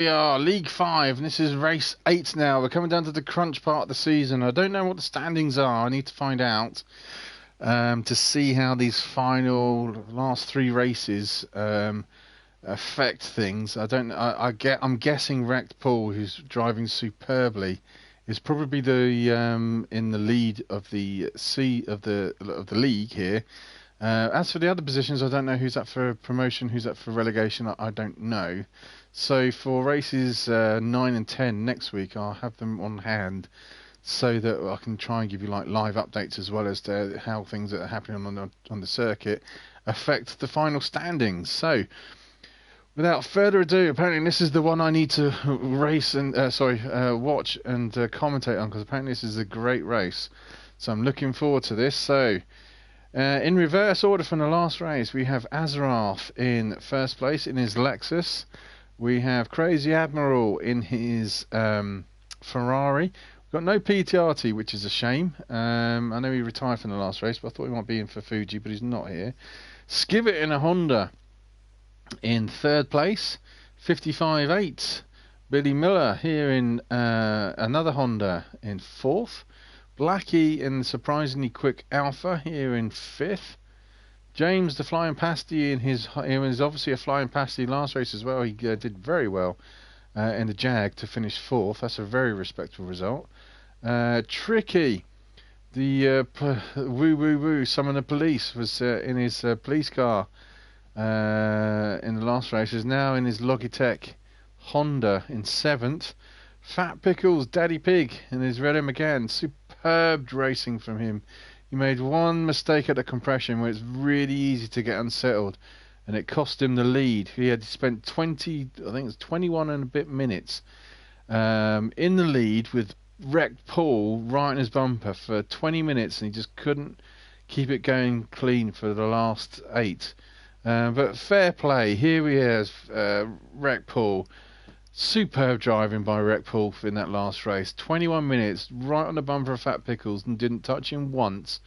We are League 5, and this is race 8 now. We're coming down to the crunch part of the season. I don't know what the standings are. I need to find out to see how these final last 3 races affect things. I'm guessing Wrecked Paul, who's driving superbly, is probably the in the lead of the league here. As for the other positions, I don't know who's up for promotion, who's up for relegation. I don't know. So for races 9 and 10 next week, I'll have them on hand so that I can try and give you like live updates as well as to how things that are happening on the circuit affect the final standings. So without further ado, apparently this is the one I need to race and watch and commentate on, because apparently this is a great race. So I'm looking forward to this. So in reverse order from the last race, we have Azeroth in first place in his Lexus. We have Crazy Admiral in his Ferrari. We've got no PTRT, which is a shame. I know he retired from the last race, but I thought he might be in for Fuji, but he's not here. Skivet in a Honda in third place, 55.8. Billy Miller here in another Honda in fourth. Blackie in surprisingly quick Alpha here in fifth. James the Flying Pasty he was obviously a Flying Pasty last race as well. He did very well in the Jag to finish fourth. That's a very respectable result. Tricky, the woo summon the police, was in his police car in the last race, is now in his Logitech Honda in seventh. Fat Pickles, Daddy Pig in his Red M again. Superb racing from him. He made one mistake at the compression where it's really easy to get unsettled, and it cost him the lead. He had spent 21 and a bit minutes in the lead with Wrecked Paul right in his bumper for 20 minutes, and he just couldn't keep it going clean for the last 8. But fair play. Here we have Wrecked Paul. Superb driving by Wrecked Paul in that last race. 21 minutes right on the bumper of Fat Pickles and didn't touch him once.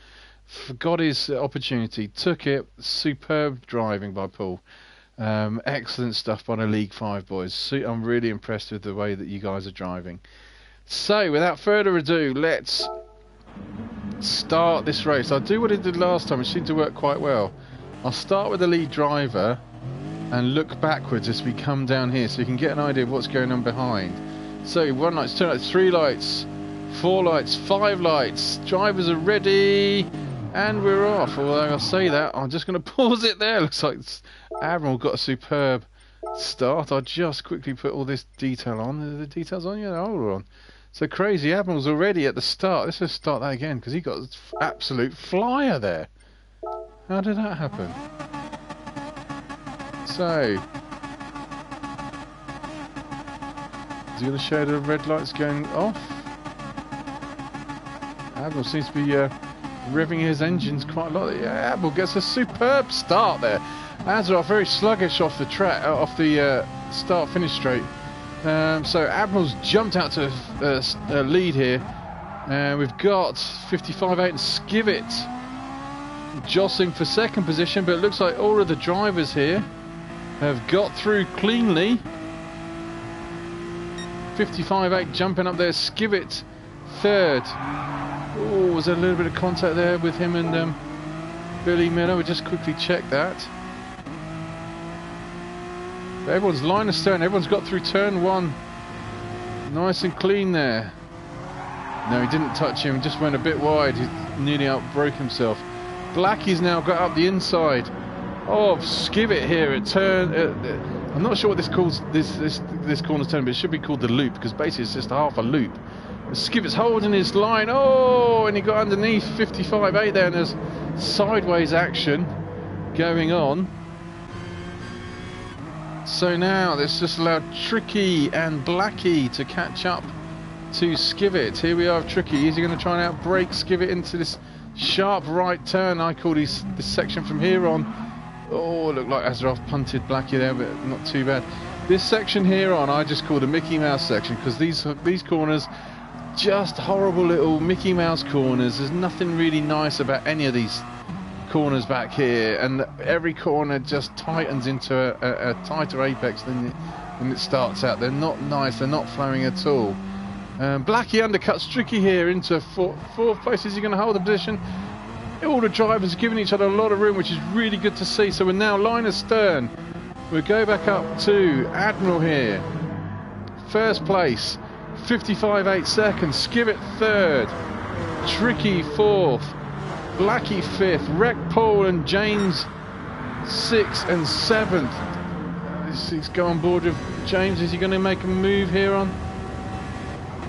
Forgot his opportunity, took it. Superb driving by Paul. Excellent stuff by the League 5 boys. I'm really impressed with the way that you guys are driving. So without further ado, let's start this race. I'll do what I did last time, which seemed to work quite well. I'll start with the lead driver and look backwards as we come down here, so you can get an idea of what's going on behind. So 1 light, 2 lights, 3 lights, 4 lights, 5 lights. Drivers are ready, and we're off. Although I'll say that, I'm just going to pause it there. Looks like Admiral got a superb start. I'll just quickly put all this detail on. Are the details on? Yeah, hold on. So Crazy Admiral's already at the start. Let's just start that again, because he got an absolute flyer there. How did that happen? So, is he going to show the red lights going off? Admiral seems to be revving his engines quite a lot. Yeah, Admiral gets a superb start there. Azeroth very sluggish off the track, off the start-finish straight. So Admiral's jumped out to lead here. We've got 55.8 and Skivet jostling for second position, but it looks like all of the drivers here have got through cleanly. 55.8 jumping up there. Skivet third. Oh, was there a little bit of contact there with him and Billy Miller? We'll just quickly check that. But everyone's line of stern. Everyone's got through turn 1 nice and clean there. No, he didn't touch him, just went a bit wide. He nearly outbroke himself. Blackie's now got up the inside of Skivet here at turn. I'm not sure what this calls this corner's turn, but it should be called the loop, because basically it's just half a loop. Skivet's holding his line. Oh, and he got underneath 55.8 there, and there's sideways action going on. So now let's just allow Tricky and Blackie to catch up to Skivet. Here we are with Tricky. Is he going to try and outbrake Skivet into this sharp right turn? I call this section from here on. Oh, looked like Azeroth punted Blackie there, but not too bad. This section here on, I just call the Mickey Mouse section, because these corners, just horrible little Mickey Mouse corners. There's nothing really nice about any of these corners back here, and every corner just tightens into a tighter apex than when it starts out. They're not nice, they're not flowing at all. Blackie undercuts Tricky here into fourth place. Is he going to hold the position? All the drivers are giving each other a lot of room, which is really good to see. So we're now line astern. We'll go back up to Admiral here. First place, 55.8 seconds. Skivet third. Tricky fourth. Blackie fifth. Wreck Paul and James sixth and seventh. He's go on board with James. Is he going to make a move here on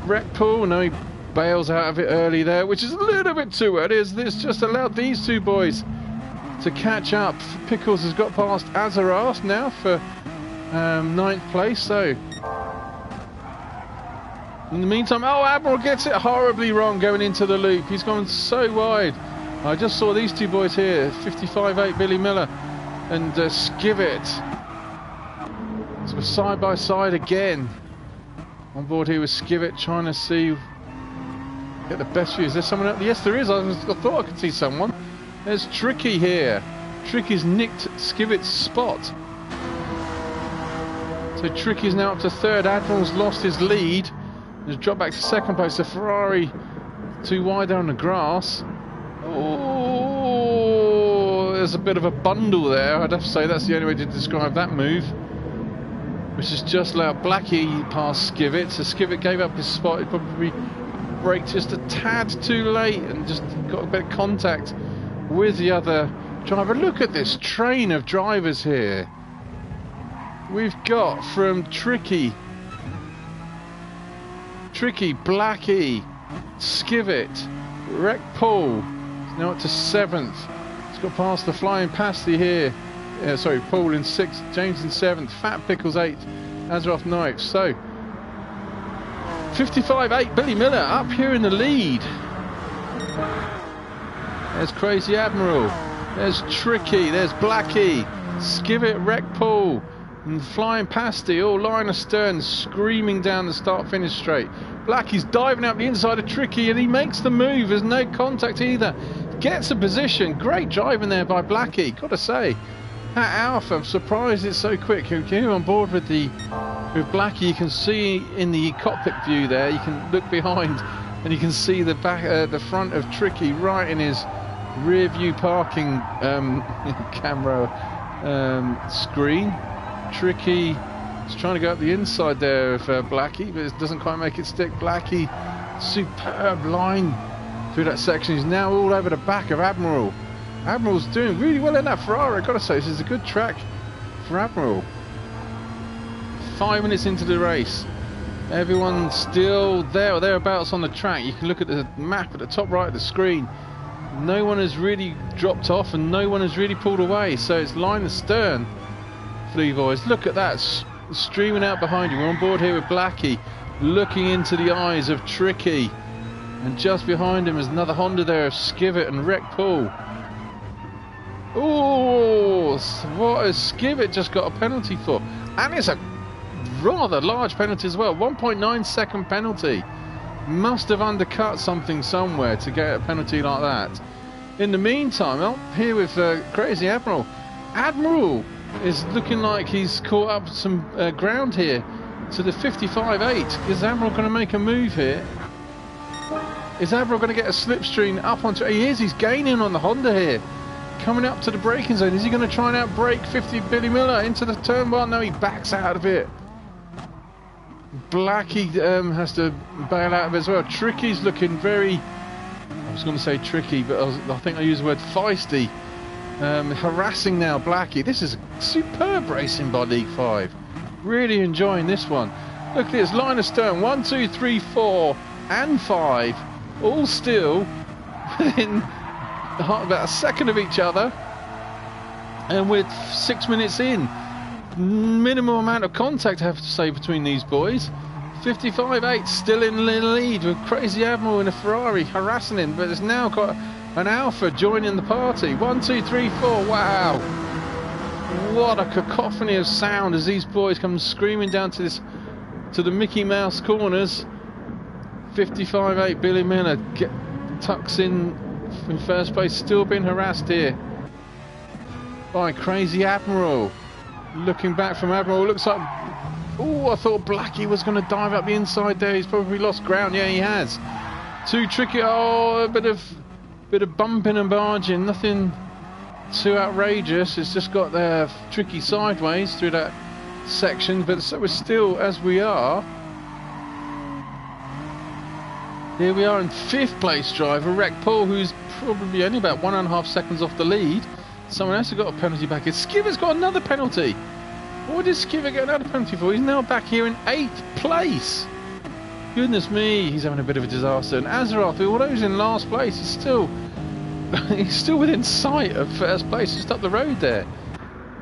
Wreck Paul? No, he bails out of it early there, which is a little bit too early, as this just allowed these two boys to catch up. Pickles has got past Azaras now for 9th place. So in the meantime, oh, Admiral gets it horribly wrong going into the loop. He's gone so wide. I just saw these two boys here, 55.8 Billy Miller and Skivet. So we're side by side again. On board here with Skivet, trying to see, get the best view. Is there someone else? Yes, there is. I thought I could see someone. There's Tricky here. Tricky's nicked Skivet's spot. So Tricky's now up to third. Admiral's lost his lead. He's dropped back to second place. The Ferrari too wide there on the grass. Oh, there's a bit of a bundle there. I'd have to say that's the only way to describe that move. Which has just allowed Blackie past Skivet. So Skivet gave up his spot. He probably braked just a tad too late and just got a bit of contact with the other driver. Look at this train of drivers here. We've got from Tricky, Blackie, Skivet, Wreck Paul. He's now up to 7th. He's got past the Flying Pasty here. Sorry, Paul in 6th, James in 7th, Fat Pickles 8th, Azaroth 9th. So 55.8 Billy Miller up here in the lead. There's Crazy Admiral, there's Tricky, there's Blackie, Skivet, Wreck Paul and Flying Pasty all line astern, screaming down the start-finish straight. Blackie's diving up the inside of Tricky and he makes the move. There's no contact either. Gets a position. Great driving there by Blackie, gotta say. That Alpha, I'm surprised it's so quick. Here on board with Blackie, you can see in the cockpit view there, you can look behind and you can see the back, the front of Tricky right in his rear view parking camera screen. Tricky is trying to go up the inside there of Blackie, but it doesn't quite make it stick. Blackie, superb line through that section. He's now all over the back of Admiral. Admiral's doing really well in that Ferrari, I've got to say. This is a good track for Admiral. 5 minutes into the race. Everyone's still there or thereabouts on the track. You can look at the map at the top right of the screen. No one has really dropped off and no one has really pulled away. So it's line astern for you boys. Look at that streaming out behind you. We're on board here with Blackie, looking into the eyes of Tricky. And just behind him is another Honda there of Skivet and Wreck Paul. Oh, what has Skivet just got a penalty for? And it's a rather large penalty as well. 1.9 second penalty. Must have undercut something somewhere to get a penalty like that. In the meantime, up here with Crazy Admiral. Admiral is looking like he's caught up some ground here to the 55.8. Is Admiral going to make a move here? Is Admiral going to get a slipstream up onto... He is, he's gaining on the Honda here. Coming up to the braking zone. Is he going to try and outbrake 50 Billy Miller into the turn one? No, he backs out of it. Blackie has to bail out of it as well. Tricky's looking very... I was going to say tricky, but I think I used the word feisty. Harassing now Blackie. This is a superb racing by League 5. Really enjoying this one. Look at this, line astern. 1, 2, 3, 4 and 5. All still within about a second of each other, and with 6 minutes in, minimal amount of contact I have to say between these boys. 55.8 still in the lead with Crazy Admiral in a Ferrari harassing him, but it's now got an Alpha joining the party. 1, 2, 3, 4. Wow, what a cacophony of sound as these boys come screaming down to the Mickey Mouse corners. 55.8 Billy Miller tucks in first place, still being harassed here by Crazy Admiral. Looking back from Admiral, looks like Oh, I thought Blackie was going to dive up the inside there. He's probably lost ground. Yeah, he has. Too tricky. Oh, a bit of bumping and barging. Nothing too outrageous. It's just got there tricky sideways through that section. But so we're still as we are. Here we are in 5th place driver, Rec Paul, who's probably only about 1.5 seconds off the lead. Someone else has got a penalty back here. Skipper's got another penalty. What did Skipper get another penalty for? He's now back here in 8th place. Goodness me, he's having a bit of a disaster. And Azeroth, although he's in last place, he's still within sight of 1st place, just up the road there.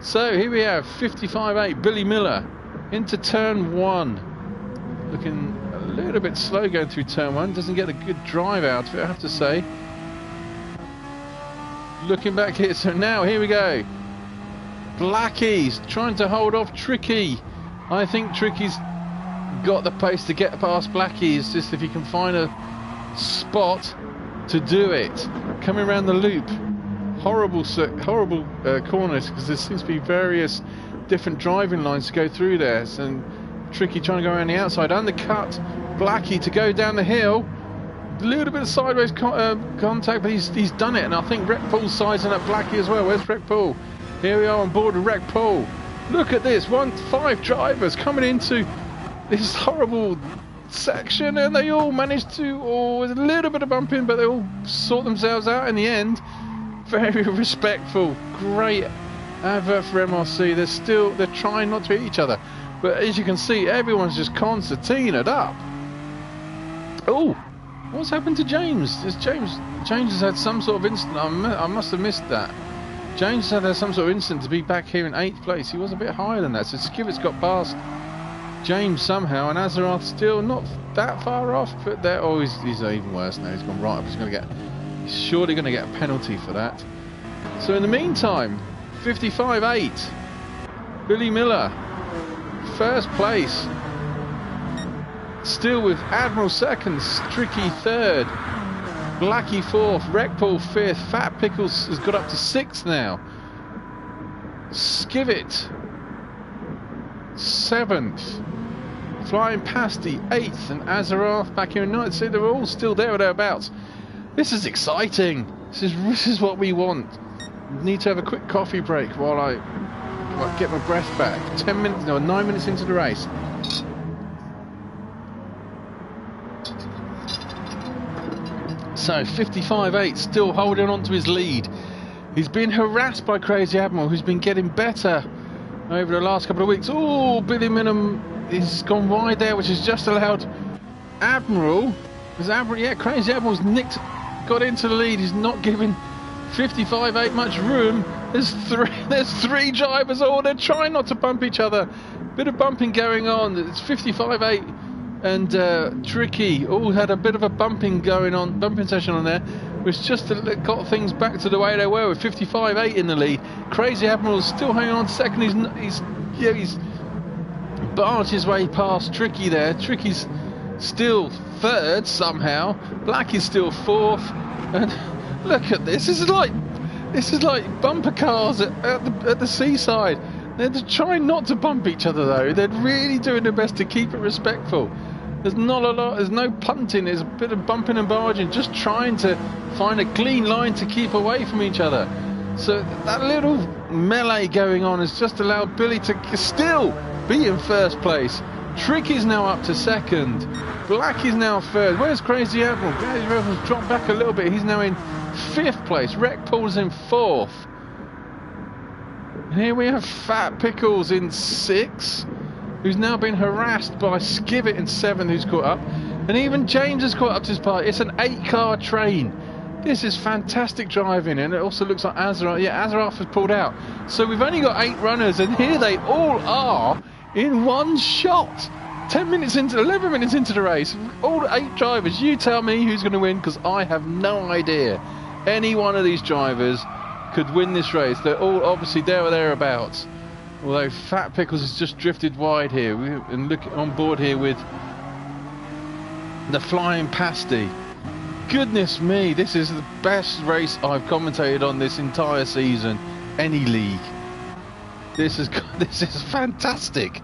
So here we have 55.8, Billy Miller into turn 1. Looking a little bit slow going through turn 1. Doesn't get a good drive out of it, I have to say. Looking back here, so now here we go. Blackie's trying to hold off Tricky. I think Tricky's got the pace to get past Blackie's, just if he can find a spot to do it. Coming around the loop. Horrible corners, because there seems to be various different driving lines to go through there. And Tricky trying to go around the outside. Undercut Blackie to go down the hill. A little bit of sideways contact, but he's done it. And I think Rec Paul's sizing up Blackie as well. Where's Rec Paul? Here we are on board with Rec Paul. Look at this, 5 drivers coming into this horrible section, and they all managed to, with a little bit of bumping, but they all sort themselves out in the end. Very respectful, great advert for MRC. They're trying not to hit each other, but as you can see, everyone's just concertinaed up. Oh, what's happened to James? James has had some sort of incident. I must have missed that. James had some sort of incident to be back here in 8th place. He was a bit higher than that, so Skivert's got past James somehow, and Azeroth still not that far off, but there. Oh, he's even worse now. He's gone right up. He's surely going to get a penalty for that. So in the meantime, 55.8, Billy Miller, 1st place. Still with Admiral 2nd, Tricky 3rd. Blackie 4th, Rec Paul 5th, Fat Pickles has got up to 6th now. Skivett 7th, Flying Pasty 8th, and Azeroth back here in 9th. See, they're all still there or thereabouts. This is exciting. This is what we want. Need to have a quick coffee break while I get my breath back. 9 minutes into the race. So 55.8 still holding on to his lead. He's been harassed by Crazy Admiral, who's been getting better over the last couple of weeks. Oh, Billy Minham has gone wide there, which has just allowed Admiral. Crazy Admiral's got into the lead. He's not giving 55.8 much room. There's three drivers. Oh, they're trying not to bump each other. Bit of bumping going on. It's 55.8 and Tricky all had a bit of a bumping session on there, which just got things back to the way they were with 55.8 in the lead. Crazy Admiral's still hanging on second. He's barged his way past Tricky there. Tricky's still third somehow. Black is still fourth. And look at this. This is like bumper cars at the seaside. They're trying not to bump each other though. They're really doing their best to keep it respectful. There's not a lot. There's no punting. There's a bit of bumping and barging. Just trying to find a clean line to keep away from each other. So that little melee going on has just allowed Billy to still be in first place. Tricky's now up to second. Black is now third. Where's Crazy Admiral? Crazy Admiral's dropped back a little bit. He's now in fifth place. Rec Paul's in fourth. Here we have Fat Pickles in sixth, who's now been harassed by Skivett in seventh, who's caught up. And even James has caught up to his part. It's an 8-car train. This is fantastic driving, and it also looks like Azeroth. Yeah, Azeroth has pulled out. So we've only got 8 runners, and here they all are in one shot. 11 minutes into the race. All 8 drivers. You tell me who's going to win, because I have no idea. Any one of these drivers could win this race. They're all obviously there or thereabouts. Although Fat Pickles has just drifted wide here. And look on board here with the Flying Pasty. Goodness me, this is the best race I've commentated on this entire season. Any league. This is fantastic.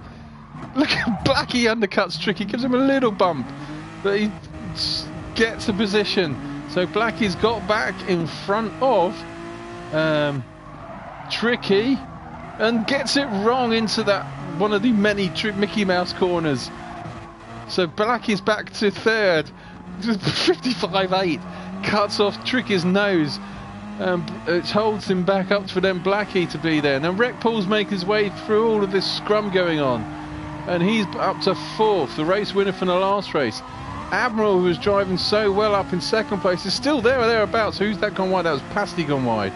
Look at Blackie undercuts Tricky, gives him a little bump, but he gets a position. So Blackie's got back in front of Tricky and gets it wrong into that one of the many Mickey Mouse corners. So Blackie's back to third, 55.8, cuts off Tricky's nose. It holds him back up for then Blackie to be there. Now Rec Paul's making his way through all of this scrum going on, and he's up to fourth, the race winner from the last race. Admiral, who was driving so well up in second place, is still there or thereabouts. Who's that gone wide? That was Pasty gone wide.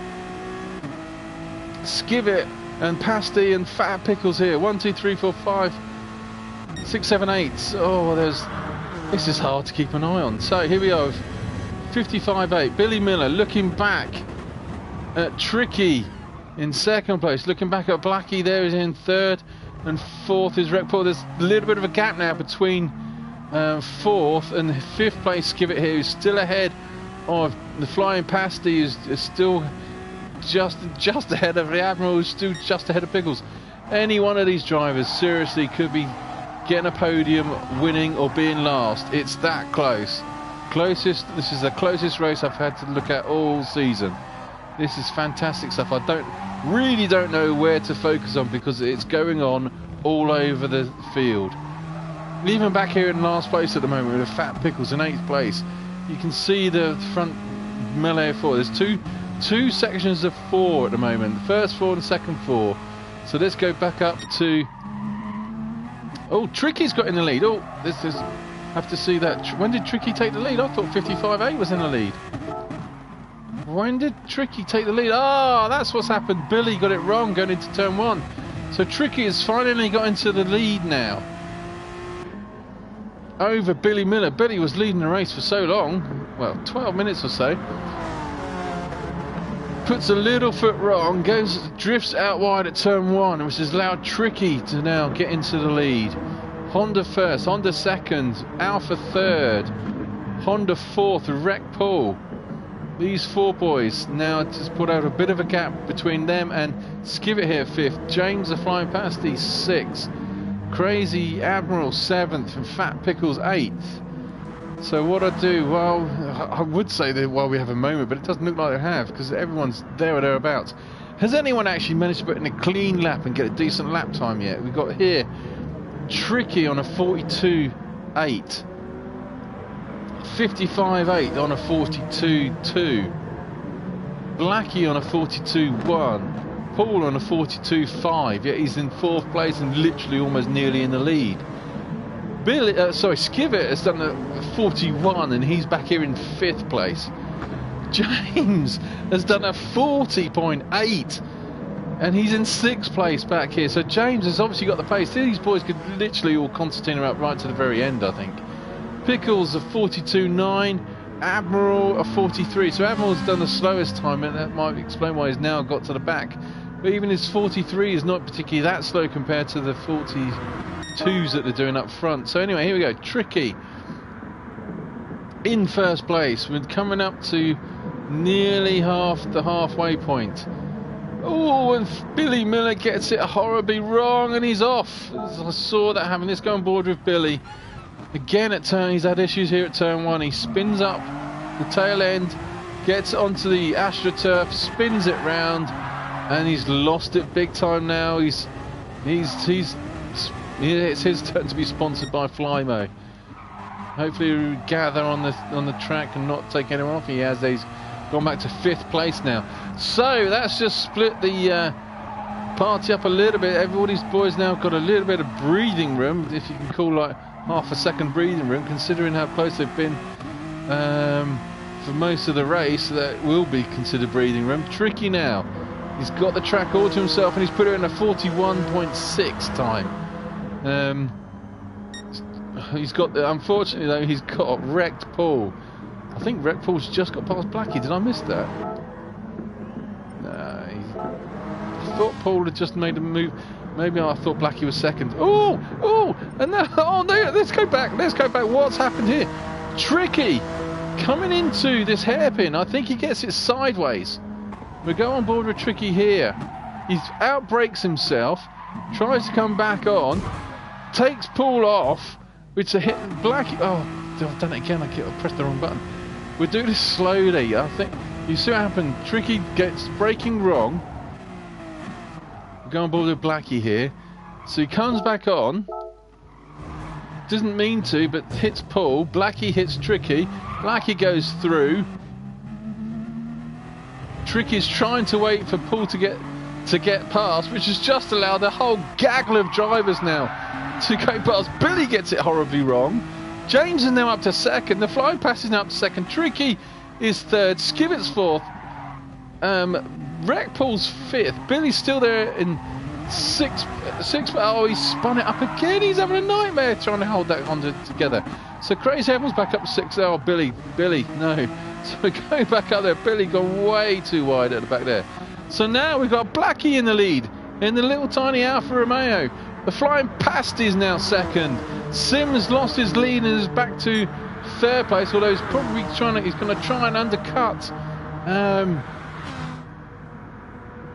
Skivet and Pasty and Fat Pickles here. 1, 2, 3, 4, 5, 6, 7, 8. Oh, this is hard to keep an eye on. So here we are, 55.8. Billy Miller looking back at Tricky in second place. Looking back at Blackie there is in third, and fourth is Rec Paul. There's a little bit of a gap now between fourth and fifth place. Skivet here is still ahead of the Flying Pasty, is still just ahead of the Admiral, who's still just ahead of Pickles. Any one of these drivers seriously could be getting a podium, winning, or being last. It's that close. This is the closest race I've had to look at all season. This is fantastic stuff. I really don't know where to focus on because it's going on all over the field. Even back here in last place at the moment with the Fat Pickles in 8th place, you can see the front melee of 4. There's two sections of 4 at the moment, the first 4 and the second 4. So let's go back up to... Oh, Tricky's got in the lead. Oh, this is... have to see that. When did Tricky take the lead? I thought 55.8 was in the lead. When did Tricky take the lead? Ah, that's what's happened. Billy got it wrong going into turn 1. So Tricky has finally got into the lead now over Billy Miller. Billy was leading the race for so long, well, 12 minutes or so. Puts a little foot wrong, drifts out wide at turn 1, which has allowed Tricky to now get into the lead. Honda first, Honda second, Alpha third, Honda fourth, Rec Paul. These 4 boys now just put out a bit of a gap between them and Skivet here fifth, James the Flying Pasty sixth, Crazy Admiral 7th, and Fat Pickles 8th. So what I do, well, I would say that while we have a moment, but it doesn't look like they have because everyone's there or thereabouts. Has anyone actually managed to put in a clean lap and get a decent lap time yet? We've got here Tricky on a 42.8, 55.8 on a 42.2, Blackie on a 42.1, Paul on a 42.5, yet he's in 4th place and literally almost nearly in the lead. Skivet has done a 41 and he's back here in 5th place. James has done a 40.8 and he's in 6th place back here. So James has obviously got the pace. These boys could literally all concertina up right to the very end, I think. Pickles a 42.9, Admiral a 43. So Admiral's done the slowest time, and that might explain why he's now got to the back. But even his 43 is not particularly that slow compared to the 42s that they're doing up front. So anyway, here we go. Tricky in 1st place. We're coming up to nearly the halfway point. Oh, and Billy Miller gets it horribly wrong and he's off. I saw that happen. Let's go on board with Billy. Again at turn, he's had issues here at turn 1. He spins up the tail end, gets onto the AstroTurf, spins it round, and he's lost it big time now. It's his turn to be sponsored by Flymo. Hopefully he'll gather on the track and not take anyone off. He has. He's gone back to 5th place now. So that's just split the party up a little bit. Everybody's boys now got a little bit of breathing room, if you can call like half a second breathing room, considering how close they've been for most of the race. That will be considered breathing room. Tricky now. He's got the track all to himself and he's put it in a 41.6 time. He's got, unfortunately though, he's got Wrecked Paul. I think Wrecked Paul's just got past Blackie. Did I miss that? No, I thought Paul had just made a move. Maybe I thought Blackie was second. Oh, and now, oh no, let's go back. What's happened here? Tricky coming into this hairpin. I think he gets it sideways. We go on board with Tricky here. He outbrakes himself, tries to come back on, takes Paul off. It's a hit. Blackie. Oh, I've done it again. I pressed the wrong button. We'll do this slowly. I think you see what happened. Tricky gets braking wrong. Go on board with Blackie here. So he comes back on. Doesn't mean to, but hits Paul. Blackie hits Tricky. Blackie goes through. Tricky's trying to wait for Paul to get past, which has just allowed a whole gaggle of drivers now to go past. Billy gets it horribly wrong. James is now up to second. The flying pass is now up to second. Tricky is third. Skivitt's fourth. Wreck Paul's fifth. Billy's still there in sixth. Oh, he's spun it up again. He's having a nightmare trying to hold that Honda together. So Crazy Evans back up to sixth. Oh, Billy, no. So we're going back up there. Billy gone way too wide at the back there. So now we've got Blackie in the lead in the little tiny Alfa Romeo. The flying past is now second. Sims lost his lead and is back to third place, although he's probably he's going to try and undercut.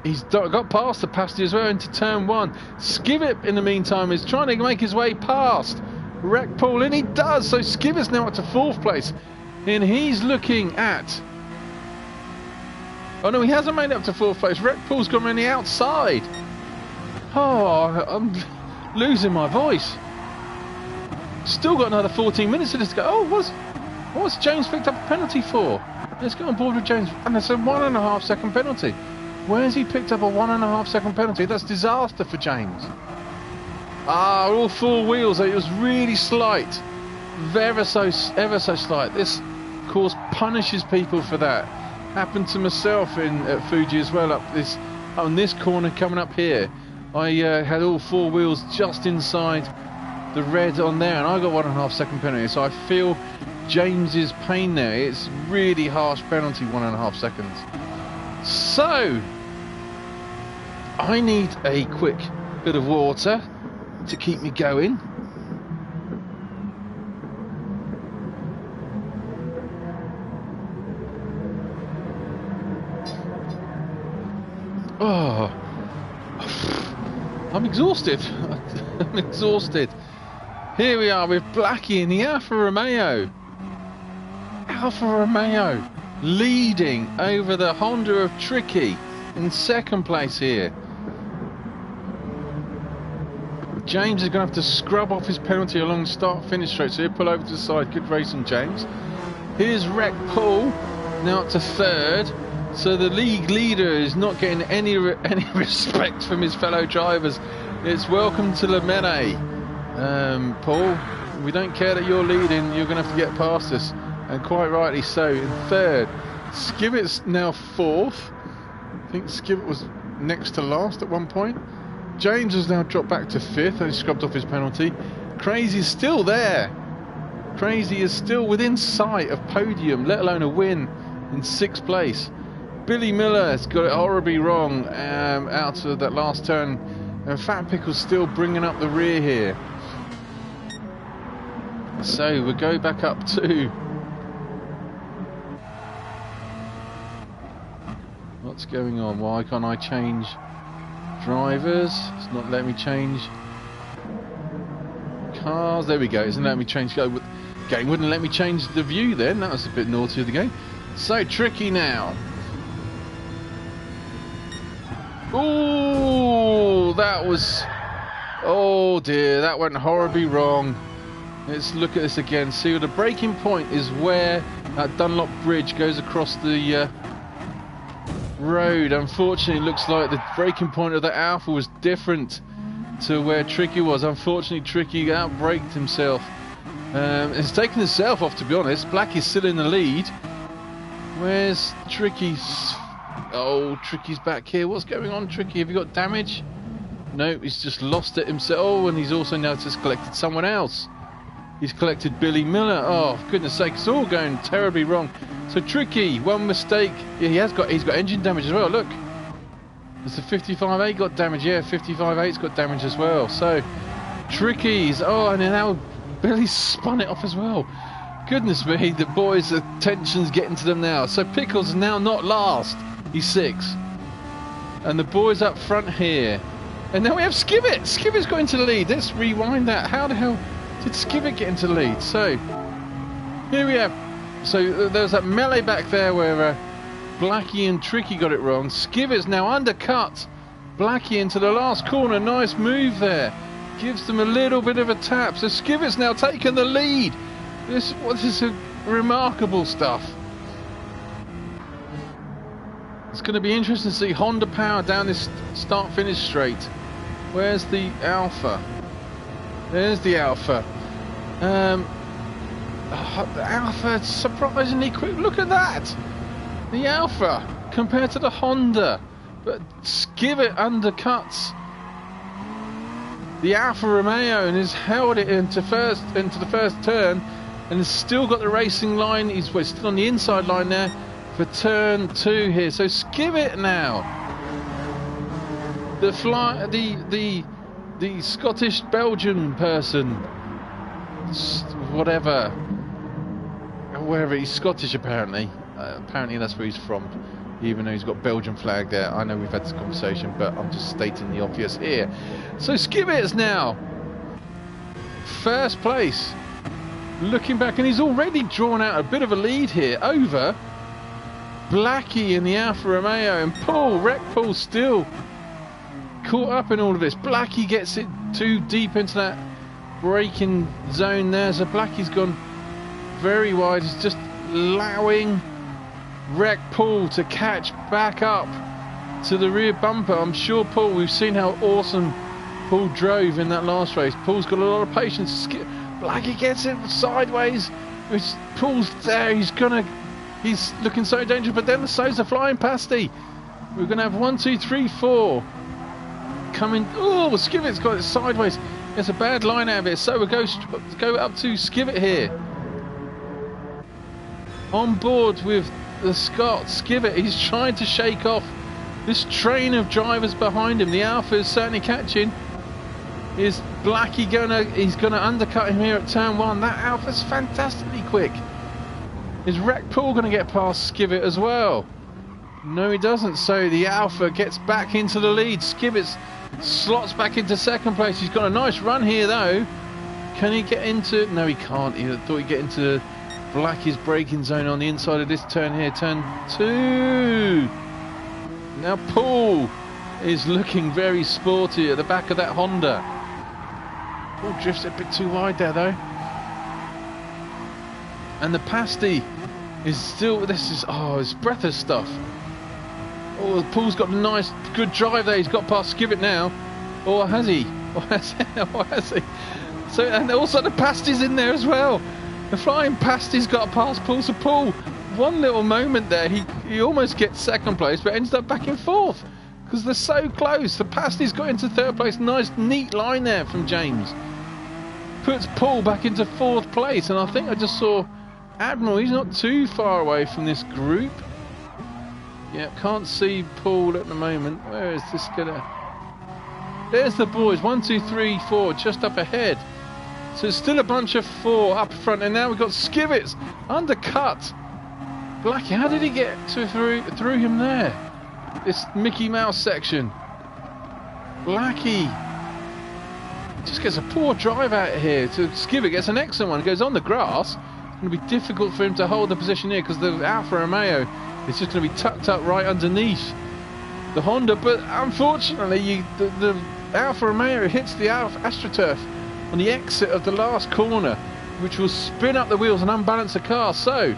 He's got past the passenger as well into turn one. Skivitt, in the meantime, is trying to make his way past Wreck Paul, and he does. So Skivitt's now up to fourth place, and he's looking at... Oh no, he hasn't made it up to fourth place. Wreck Paul's gone around the outside. Oh, I'm losing my voice. Still got another 14 minutes of this to go. Oh, what's James picked up a penalty for? Let's go on board with James. And it's a 1.5 second penalty. Where's he picked up a 1.5 second penalty? That's disaster for James. Ah, all four wheels. It was really slight. Ever so slight. This, of course, punishes people for that. Happened to myself at Fuji as well, on this corner coming up here. I had all four wheels just inside the red on there, and I got 1.5 second penalty. So I feel James's pain there. It's really harsh penalty, 1.5 seconds. So I need a quick bit of water to keep me going. Oh, I'm exhausted. I'm exhausted. Here we are with Blackie in the Alfa Romeo. Alfa Romeo leading over the Honda of Tricky in second place here. James is going to have to scrub off his penalty along the start-finish straight, so he'll pull over to the side. Good racing, James. Here's Wreck Paul, now up to third. So the league leader is not getting any respect from his fellow drivers. It's welcome to Le Mene. Paul, we don't care that you're leading, you're going to have to get past us. And quite rightly so. In third, Skivitt's now fourth. I think Skivitt was next to last at one point. James has now dropped back to fifth and scrubbed off his penalty. Crazy's still there. Crazy is still within sight of podium, let alone a win in sixth place. Billy Miller has got it horribly wrong out of that last turn. And Fat Pickle's still bringing up the rear here. So we'll go back up to... What's going on? Why can't I change drivers? It's not letting me change cars. There we go. It's not letting me change... Game wouldn't let me change the view then. That was a bit naughty of the game. So Tricky now. Oh, that was... Oh dear, that went horribly wrong. Let's look at this again. See, the braking point is where that Dunlop bridge goes across the road. Unfortunately, it looks like the braking point of the Alfa was different to where Tricky was. Unfortunately, Tricky out-braked himself. It's taken himself off, to be honest. Blackie's still in the lead. Where's Tricky's... Oh, Tricky's back here. What's going on, Tricky? Have you got damage? No, he's just lost it himself. Oh, and he's also now just collected someone else. He's collected Billy Miller. Oh, for goodness sake, it's all going terribly wrong. So Tricky, one mistake. Yeah, he's got engine damage as well. Look, there's the 55A got damage. Yeah, 55A's got damage as well. So Tricky's. Oh, and now Billy spun it off as well. Goodness me, the boys' attention's getting to them now. So Pickles is now not last. He's sixth. And the boys up front here And now we have Skivet. Skivet's got into the lead. Let's rewind that. How the hell did Skivet get into the lead? So, here we have. So, there's that melee back there where Blackie and Tricky got it wrong. Skivet's now undercut Blackie into the last corner. Nice move there. Gives them a little bit of a tap. So, Skivet's now taken the lead. This is remarkable stuff. It's going to be interesting to see Honda power down this start-finish straight. Where's the Alpha? There's the Alpha. The Alpha is surprisingly quick. Look at that! The Alpha compared to the Honda. But Skivet undercuts the Alfa Romeo and has held it into the first turn and has still got the racing line. He's still on the inside line there for turn 2 here. So Skivet now, the Scottish Belgian person, wherever he's Scottish apparently. Apparently that's where he's from, even though he's got Belgian flag there. I know we've had this conversation, but I'm just stating the obvious here. So Skivet is now first place, looking back, and he's already drawn out a bit of a lead here over Blackie in the Alfa Romeo, and Wreck Paul still caught up in all of this. Blackie gets it too deep into that braking zone there, so Blackie's gone very wide. He's just allowing Wreck Paul to catch back up to the rear bumper. I'm sure Paul, we've seen how awesome Paul drove in that last race. Paul's got a lot of patience. Blackie gets it sideways. Paul's there. He's looking so dangerous, but then so's the flying pasty. We're going to have 1, 2, 3, 4 coming. Oh, Skivet's got it sideways. It's a bad line out of it. So we'll go up to Skivet here. On board with the Scot. Skivet, he's trying to shake off this train of drivers behind him. The Alpha is certainly catching. Is Blackie he's gonna undercut him here at turn 1. That Alpha's fantastically quick. Is Wreck Paul going to get past Skivet as well? No, he doesn't. So the Alpha gets back into the lead. Skivet slots back into second place. He's got a nice run here, though. Can he get into... No, he can't. He thought he'd get into Blackie's braking zone on the inside of this turn here. Turn 2. Now Paul is looking very sporty at the back of that Honda. Paul drifts a bit too wide there, though. And the pasty is still... it's breath of stuff. Oh, Paul's got a nice, good drive there. He's got past Skivet now. Or has he? Or has he? So, and also the pasty's in there as well. The flying pasty's got past Paul. So Paul, one little moment there, he almost gets second place, but ends up back in fourth. Because they're so close. The pasty's got into third place. Nice, neat line there from James. Puts Paul back into fourth place. And I think I just saw... Admiral, he's not too far away from this group. Yeah, can't see Paul at the moment. Where is this gonna... There's the boys, 1, 2, 3, 4, just up ahead. So it's still a bunch of 4 up front, and now we've got Skivet's undercut. Blackie, how did he get through him there? This Mickey Mouse section. Blackie just gets a poor drive out of here. So Skivet gets an excellent one, goes on the grass. It's going to be difficult for him to hold the position here because the Alfa Romeo is just going to be tucked up right underneath the Honda. But unfortunately, the Alfa Romeo hits the AstroTurf on the exit of the last corner, which will spin up the wheels and unbalance the car. So,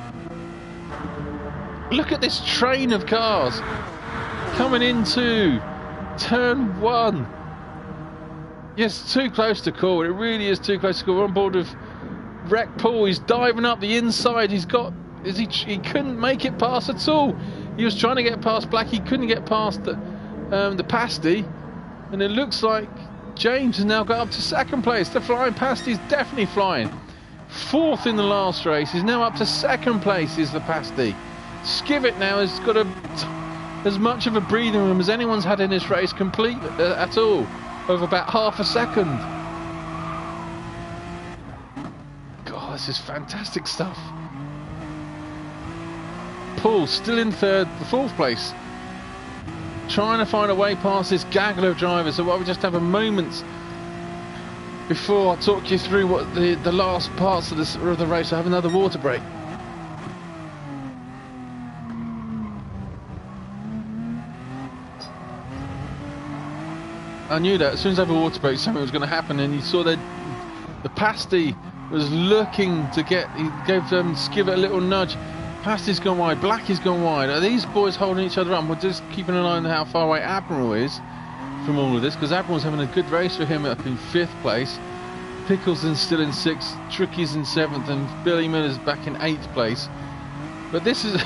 look at this train of cars coming into turn 1. Yes, too close to call. It really is too close to call. We're on board with Wreck Paul. He's diving up the inside. He couldn't make it past at all. He was trying to get past Black. He couldn't get past the pasty, and it looks like James has now got up to second place. The flying pasty is definitely flying. Fourth in the last race. He's now up to second place. Is the pasty. Skivet now has got as much of a breathing room as anyone's had in this race, complete at all, of about half a second. God, this is fantastic stuff. Paul still in fourth place. trying to find a way past this gaggle of drivers. So while we just have a moment before I talk you through what the last parts of the race, I have another water break. I knew that as soon as I have a water break, something was going to happen, and you saw that the pasty was looking to get. He gave Skivet a little nudge. Pasty's gone wide, Blackie's gone wide. Are these boys holding each other up? We're just keeping an eye on how far away Admiral is from all of this, because Admiral's having a good race for him up in 5th place. Pickleton's still in 6th, Tricky's in 7th, and Billy Miller's back in 8th place. But this is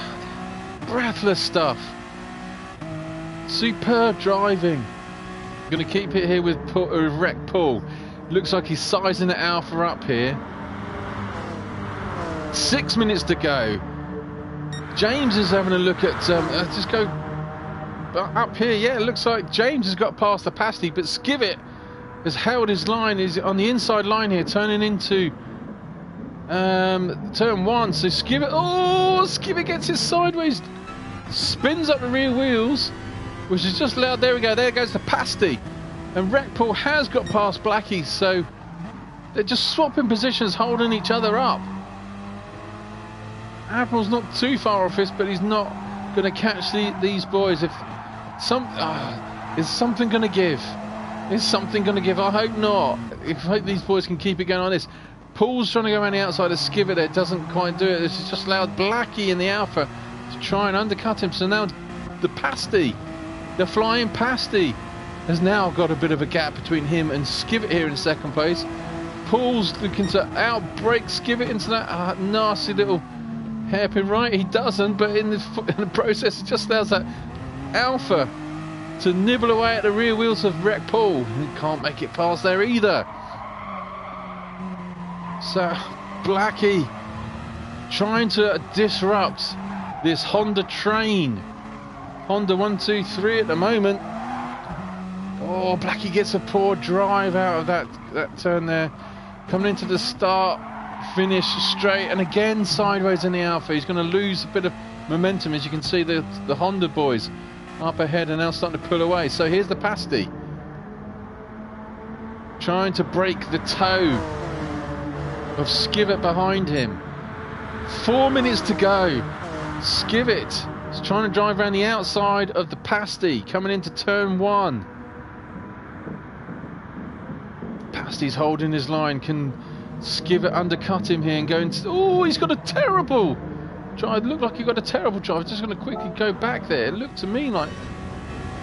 breathless stuff. Superb driving. Going to keep it here with Wreck Paul. Looks like he's sizing the Alpha up here. 6 minutes to go. James is having a look at just go up here. Yeah, it looks like James has got past the pasty, but Skivet has held his line. He's on the inside line here, turning into turn 1. So Skivet gets his sideways, spins up the rear wheels, which is just loud. There we go. There goes the pasty, and Wreck Paul has got past Blackie. So they're just swapping positions, holding each other up. Admiral's not too far off this, but he's not going to catch these boys. If is something going to give? Is something going to give? I hope not. I hope these boys can keep it going on this. Paul's trying to go around the outside of Skivet there, doesn't quite do it. This is just allowed Blackie in the Alpha to try and undercut him. So now the pasty, the flying pasty, has now got a bit of a gap between him and Skivet here in 2nd place. Paul's looking to outbrake Skivet into that nasty little hairpin right. He doesn't, but in the process it just allows that Alpha to nibble away at the rear wheels of Wreck Paul. He can't make it past there either. So Blackie trying to disrupt this Honda train. Honda 1, 2, 3 at the moment. Oh, Blackie gets a poor drive out of that turn there. Coming into the start, finish straight, and again sideways in the Alpha. He's going to lose a bit of momentum. As you can see, the Honda boys up ahead and now starting to pull away. So here's the pasty trying to break the toe of Skivet behind him. 4 minutes to go. Skivet is trying to drive around the outside of the pasty, coming into turn 1. Pasty's holding his line. Can Skivet undercut him here and go into... Oh, he's got a terrible drive. It looked like he got a terrible drive. Just going to quickly go back there. It looked to me like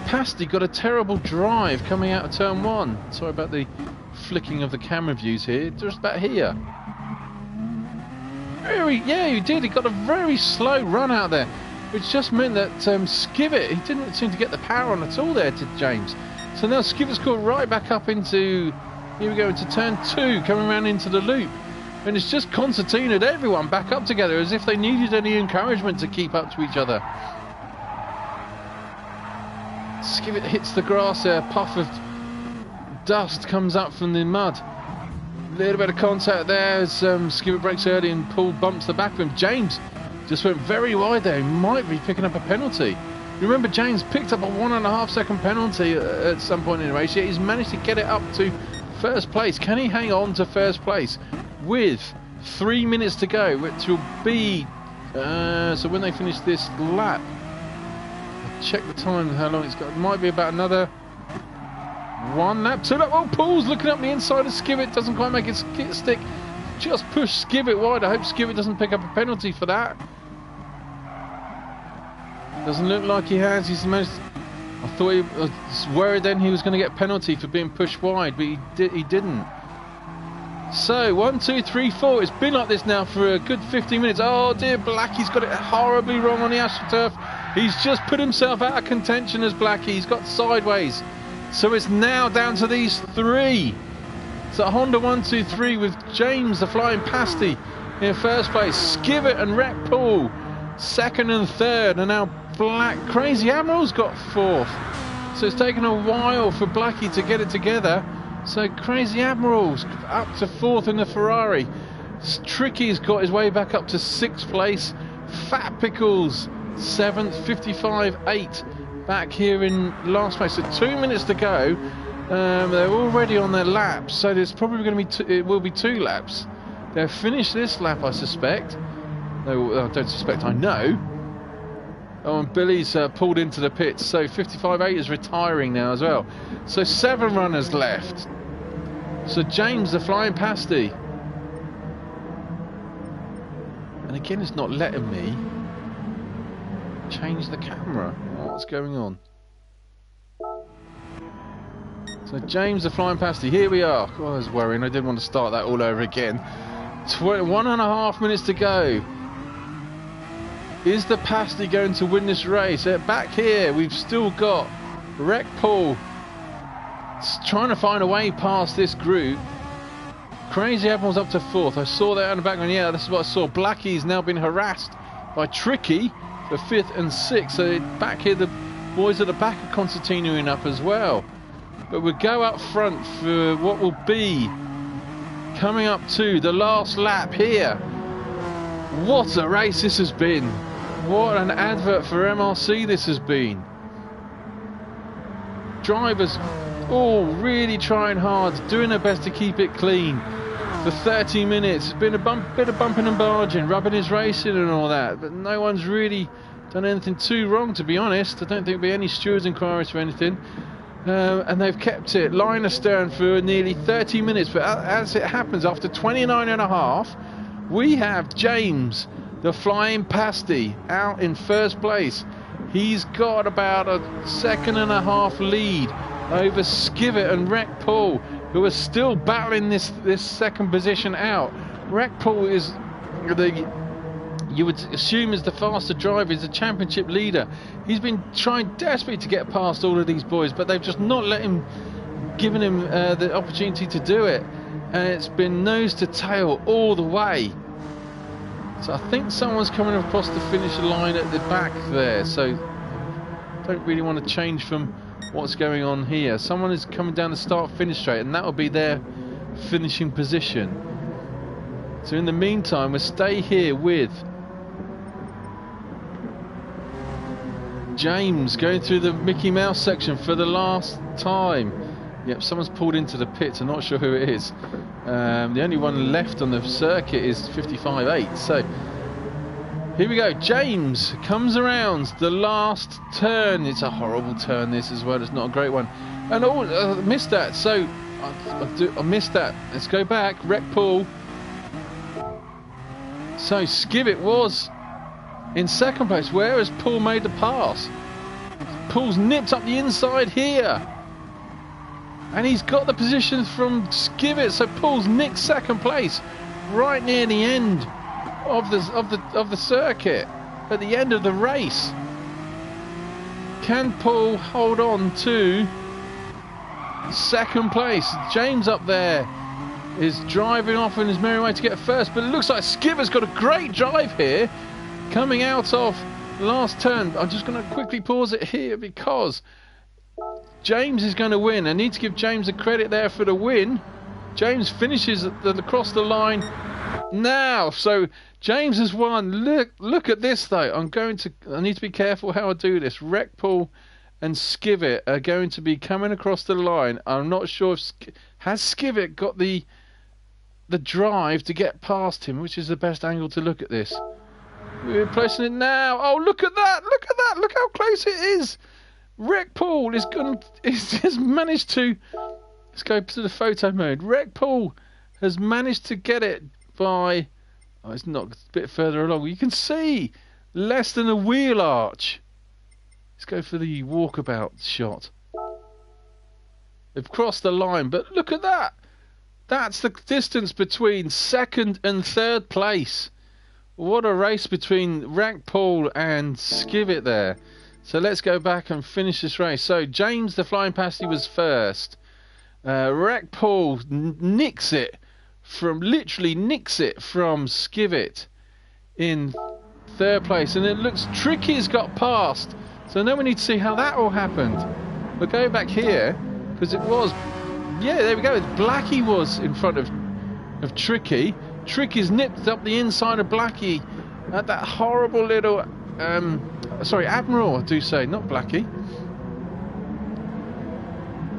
Pasty got a terrible drive coming out of turn 1. Sorry about the flicking of the camera views here. Just about here. Yeah, he did. He got a very slow run out there, which just meant that Skivet, he didn't seem to get the power on at all there to James. So now Skivet's caught right back up into... Here we go into turn 2, coming around into the loop. And it's just concertinaed everyone back up together as if they needed any encouragement to keep up to each other. Skivet hits the grass there, a puff of dust comes up from the mud. A little bit of contact there as Skivet breaks early and Paul bumps the back of him. James just went very wide there. He might be picking up a penalty. Remember, James picked up a 1.5 second penalty at some point in the race, yet he's managed to get it up to first place. Can he hang on to first place with 3 minutes to go, which will be so when they finish this lap, I'll check the time, how long it's got. It might be about another 1 lap, 2 lap. Oh, Paul's looking up the inside of Skivet, doesn't quite make it stick. Just push Skivet wide. I hope Skivet doesn't pick up a penalty for that. Doesn't look like he has. He's managed. I thought he was worried then he was going to get a penalty for being pushed wide, but he didn't. So 1, 2, 3, 4. It's been like this now for a good 15 minutes. Oh dear, Blackie's got it horribly wrong on the AstroTurf. He's just put himself out of contention as Blackie. He's got sideways. So it's now down to these 3. So Honda 1, 2, 3 with James the Flying Pasty in first place. Skivet and Wreck Paul 2nd and 3rd, and now Crazy Admiral's got 4th. So it's taken a while for Blackie to get it together. So Crazy Admiral's up to 4th in the Ferrari. Tricky's got his way back up to 6th place. Fat Pickles 7th, 55, 8. back here in last place. So 2 minutes to go. They're already on their laps, so there's probably going to be it will be 2 laps. They'll finish this lap, I suspect. No, I don't suspect, I know. Oh, and Billy's pulled into the pits, so 55.8 is retiring now as well. So 7 runners left. So James, the flying pasty. And again, it's not letting me change the camera. What's going on? So James, the flying pasty, here we are. Oh, I was worrying, I didn't want to start that all over again. 1.5 minutes to go. Is the pasty going to win this race? Back here, we've still got Wreck Paul trying to find a way past this group. Crazy Admiral's up to 4th. I saw that in the background. Yeah, this is what I saw. Blackie's now been harassed by Tricky for 5th and 6th. So back here, the boys at the back are continuing up as well. But we'll go up front for what will be coming up to the last lap here. What a race this has been. What an advert for MRC this has been. Drivers all really trying hard, doing their best to keep it clean for 30 minutes. It's been a bit of bumping and barging, rubbing his racing and all that, but no one's really done anything too wrong, to be honest. I don't think there'll be any stewards' inquiries for anything. And they've kept it line astern for nearly 30 minutes. But as it happens, after 29.5, we have James, the flying pasty, out in 1st place. He's got about a 2.5 lead over Skivet and Wreck Paul, who are still battling this 2nd position out. Wreck Paul is you would assume is the faster driver, is the championship leader. He's been trying desperately to get past all of these boys, but they've just not given him the opportunity to do it. And it's been nose to tail all the way. So I think someone's coming across the finish line at the back there. So don't really want to change from what's going on here. Someone is coming down the start-finish straight, and that will be their finishing position. So in the meantime, we'll stay here with James going through the Mickey Mouse section for the last time. Yep, someone's pulled into the pits. I'm not sure who it is. The only one left on the circuit is 55.8. So here we go. James comes around the last turn. It's a horrible turn, this as well. It's not a great one. And I missed that. So I missed that. Let's go back. Wreck Paul. So Skivet was in 2nd place. Where has Paul made the pass? Paul's nipped up the inside here. And he's got the position from Skivet. So Paul's nicked 2nd place right near the end of the circuit, at the end of the race. Can Paul hold on to 2nd place? James up there is driving off in his merry way to get 1st, but it looks like Skivet's got a great drive here coming out of the last turn. I'm just going to quickly pause it here because James is going to win. I need to give James the credit there for the win. James finishes across the line now. So James has won. Look at this though. I need to be careful how I do this. Wreck Paul and Skivet are going to be coming across the line. I'm not sure if has Skivet got the drive to get past him, which is the best angle to look at this. We're placing it now. Oh, look at that! Look at that! Look how close it is. Wreck Paul has managed to. Let's go to the photo mode. Wreck Paul has managed to get it by. Oh, it's not a bit further along. You can see less than a wheel arch. Let's go for the walkabout shot. They've crossed the line, but look at that. That's the distance between 2nd and 3rd place. What a race between Wreck Paul and Skivet there. So let's go back and finish this race. So James, the flying pasty, was 1st. Wreck Paul literally nicks it from Skivet in 3rd place. And it looks Tricky's got past. So now we need to see how that all happened. We'll go back here because it was, yeah, there we go. Blackie was in front of Tricky. Tricky's nipped up the inside of Blackie at that horrible little sorry, Admiral, I do say, not Blackie.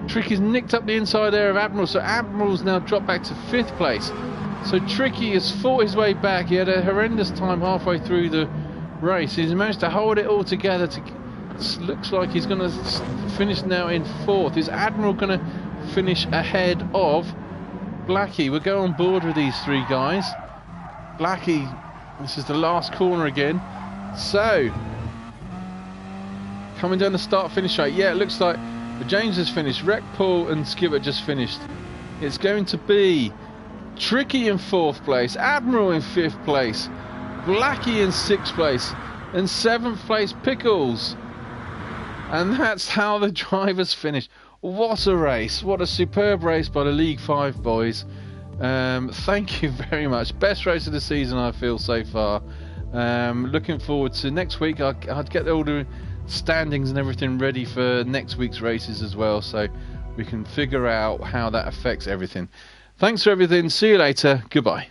Tricky's nicked up the inside there of Admiral, so Admiral's now dropped back to 5th place. So Tricky has fought his way back. He had a horrendous time halfway through the race. He's managed to hold it all together. Looks like he's going to finish now in 4th. Is Admiral going to finish ahead of Blackie? We'll go on board with these 3 guys. Blackie, this is the last corner again. So, coming down the start-finish straight. Yeah, it looks like James has finished. Rec, Paul and Skipper just finished. It's going to be Tricky in 4th place, Admiral in 5th place, Blackie in 6th place, and 7th place Pickles. And that's how the drivers finish. What a race. What a superb race by the League 5 boys. Thank you very much. Best race of the season, I feel, so far. Looking forward to next week. I'd get all the standings and everything ready for next week's races as well, so we can figure out how that affects everything. Thanks for everything. See you later. Goodbye.